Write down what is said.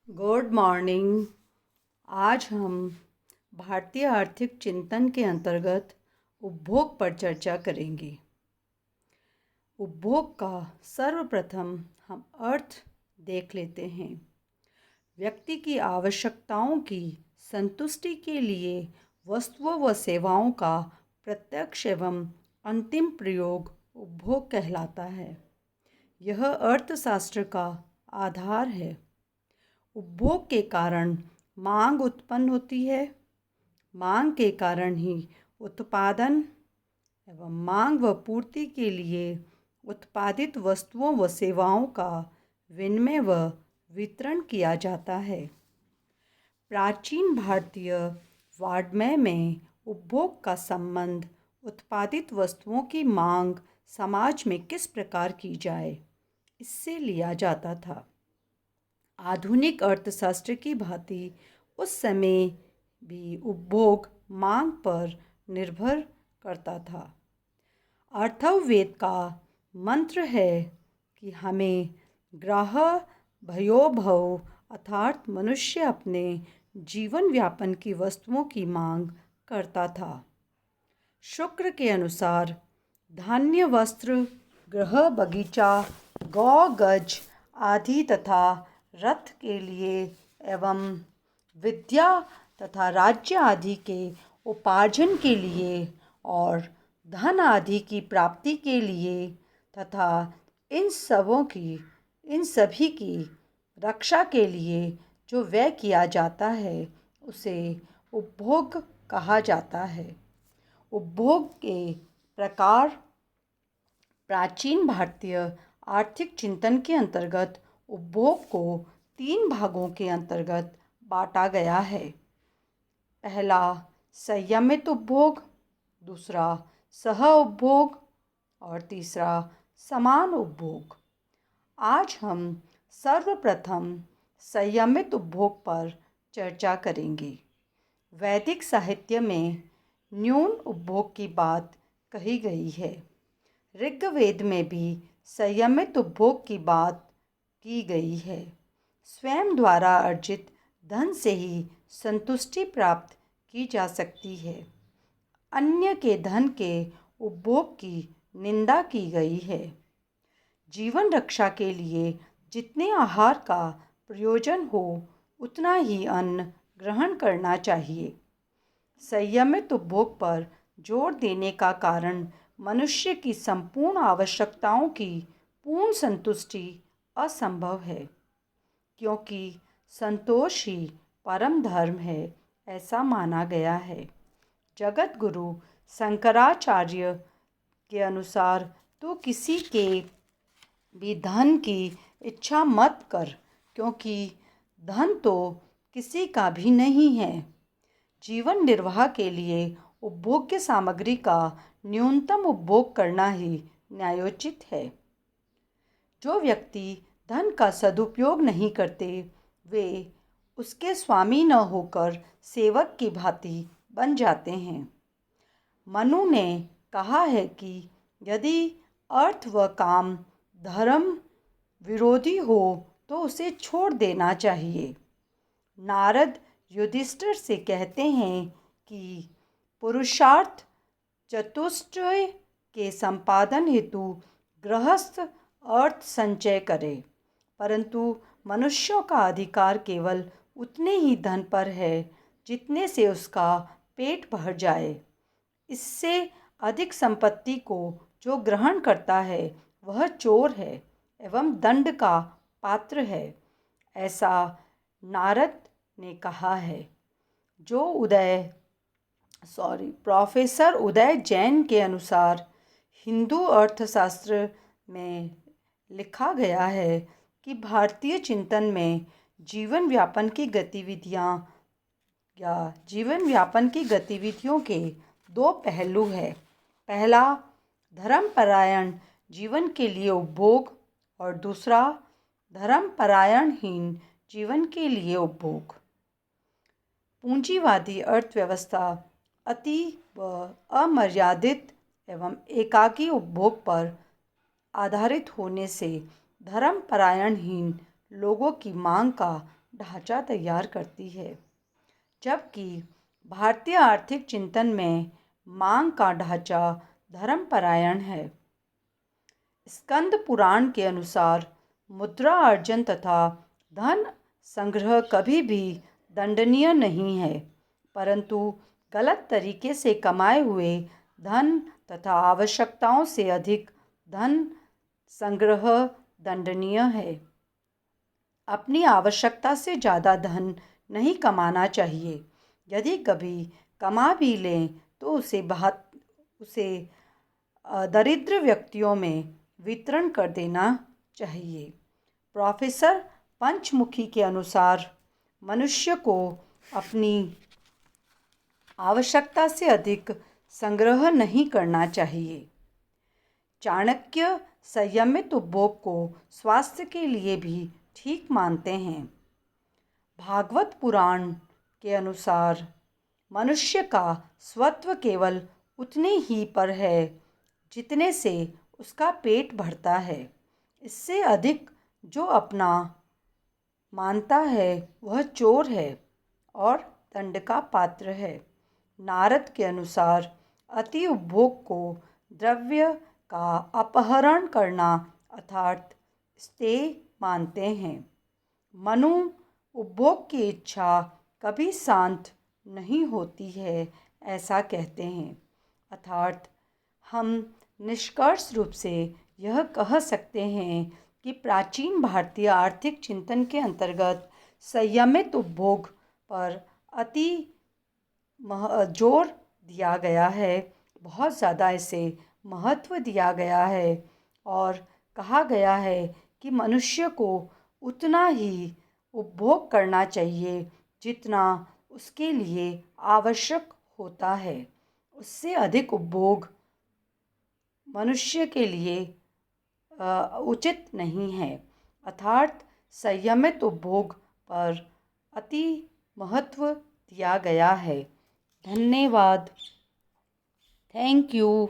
Good morning. आज हम भारतीय आर्थिक चिंतन के अंतर्गत उपभोग पर चर्चा करेंगे। उपभोग का सर्वप्रथम हम अर्थ देख लेते हैं। व्यक्ति की आवश्यकताओं की संतुष्टि के लिए वस्तुओं व सेवाओं का प्रत्यक्ष एवं अंतिम प्रयोग उपभोग कहलाता है। यह अर्थशास्त्र का आधार है। उपभोग के कारण मांग उत्पन्न होती है। मांग के कारण ही उत्पादन एवं मांग व पूर्ति के लिए उत्पादित वस्तुओं व सेवाओं का विनिमय व वितरण किया जाता है। प्राचीन भारतीय वाङ्मय में उपभोग का संबंध उत्पादित वस्तुओं की मांग समाज में किस प्रकार की जाए इससे लिया जाता था। आधुनिक अर्थशास्त्र की भांति उस समय भी उपभोग मांग पर निर्भर करता था। अर्थवेद का मंत्र है कि हमें ग्रह भयो भव अर्थात मनुष्य अपने जीवन व्यापन की वस्तुओं की मांग करता था। शुक्र के अनुसार धान्य, वस्त्र, गृह, बगीचा, गौ, गज आदि तथा रथ के लिए एवं विद्या तथा राज्य आदि के उपार्जन के लिए और धन आदि की प्राप्ति के लिए तथा इन सभी की रक्षा के लिए जो व्यय किया जाता है उसे उपभोग कहा जाता है। उपभोग के प्रकार प्राचीन भारतीय आर्थिक चिंतन के अंतर्गत उपभोग को 3 भागों के अंतर्गत बांटा गया है। पहला संयमित उपभोग, दूसरा सह उपभोग और तीसरा समान उपभोग। आज हम सर्वप्रथम संयमित उपभोग पर चर्चा करेंगे। वैदिक साहित्य में न्यून उपभोग की बात कही गई है। ऋग्वेद में भी संयमित उपभोग की बात की गई है। स्वयं द्वारा अर्जित धन से ही संतुष्टि प्राप्त की जा सकती है। अन्य के धन के उपभोग की निंदा की गई है। जीवन रक्षा के लिए जितने आहार का प्रयोजन हो उतना ही अन्न ग्रहण करना चाहिए। संयमित उपभोग पर जोर देने का कारण मनुष्य की संपूर्ण आवश्यकताओं की पूर्ण संतुष्टि असंभव है, क्योंकि संतोष ही परम धर्म है, ऐसा माना गया है। जगत गुरु शंकराचार्य के अनुसार तो किसी के भी धन की इच्छा मत कर, क्योंकि धन तो किसी का भी नहीं है। जीवन निर्वाह के लिए उपभोग्य सामग्री का न्यूनतम उपभोग करना ही न्यायोचित है। जो व्यक्ति धन का सदुपयोग नहीं करते वे उसके स्वामी न होकर सेवक की भांति बन जाते हैं। मनु ने कहा है कि यदि अर्थ व काम धर्म विरोधी हो तो उसे छोड़ देना चाहिए। नारद युधिष्ठिर से कहते हैं कि पुरुषार्थ चतुष्टय के संपादन हेतु गृहस्थ अर्थ संचय करे, परंतु मनुष्यों का अधिकार केवल उतने ही धन पर है जितने से उसका पेट भर जाए। इससे अधिक संपत्ति को जो ग्रहण करता है वह चोर है एवं दंड का पात्र है, ऐसा नारद ने कहा है। प्रोफेसर उदय जैन के अनुसार हिंदू अर्थशास्त्र में लिखा गया है कि भारतीय चिंतन में जीवन व्यापन की गतिविधियों के 2 पहलू हैं। पहला धर्मपरायण जीवन के लिए उपभोग और दूसरा धर्मपरायणहीन जीवन के लिए उपभोग। पूंजीवादी अर्थव्यवस्था अति व अमर्यादित एवं एकाकी उपभोग पर आधारित होने से धर्मपरायणहीन लोगों की मांग का ढांचा तैयार करती है, जबकि भारतीय आर्थिक चिंतन में मांग का ढांचा धर्मपरायण है। स्कंद पुराण के अनुसार मुद्रा अर्जन तथा धन संग्रह कभी भी दंडनीय नहीं है, परंतु गलत तरीके से कमाए हुए धन तथा आवश्यकताओं से अधिक धन संग्रह दंडनीय है। अपनी आवश्यकता से ज़्यादा धन नहीं कमाना चाहिए। यदि कभी कमा भी लें तो उसे दरिद्र व्यक्तियों में वितरण कर देना चाहिए। प्रोफेसर पंचमुखी के अनुसार मनुष्य को अपनी आवश्यकता से अधिक संग्रह नहीं करना चाहिए। चाणक्य संयमित उपभोग को स्वास्थ्य के लिए भी ठीक मानते हैं। भागवत पुराण के अनुसार मनुष्य का स्वत्व केवल उतने ही पर है जितने से उसका पेट भरता है। इससे अधिक जो अपना मानता है वह चोर है और दंड का पात्र है। नारद के अनुसार अति उपभोग को द्रव्य का अपहरण करना अर्थात स्तेय मानते हैं। मनु उपभोग की इच्छा कभी शांत नहीं होती है ऐसा कहते हैं। अर्थात हम निष्कर्ष रूप से यह कह सकते हैं कि प्राचीन भारतीय आर्थिक चिंतन के अंतर्गत संयमित उपभोग पर अति जोर दिया गया है, बहुत ज़्यादा इसे महत्व दिया गया है और कहा गया है कि मनुष्य को उतना ही उपभोग करना चाहिए जितना उसके लिए आवश्यक होता है। उससे अधिक उपभोग मनुष्य के लिए उचित नहीं है। अर्थात संयमित उपभोग पर अति महत्व दिया गया है। धन्यवाद। Thank you.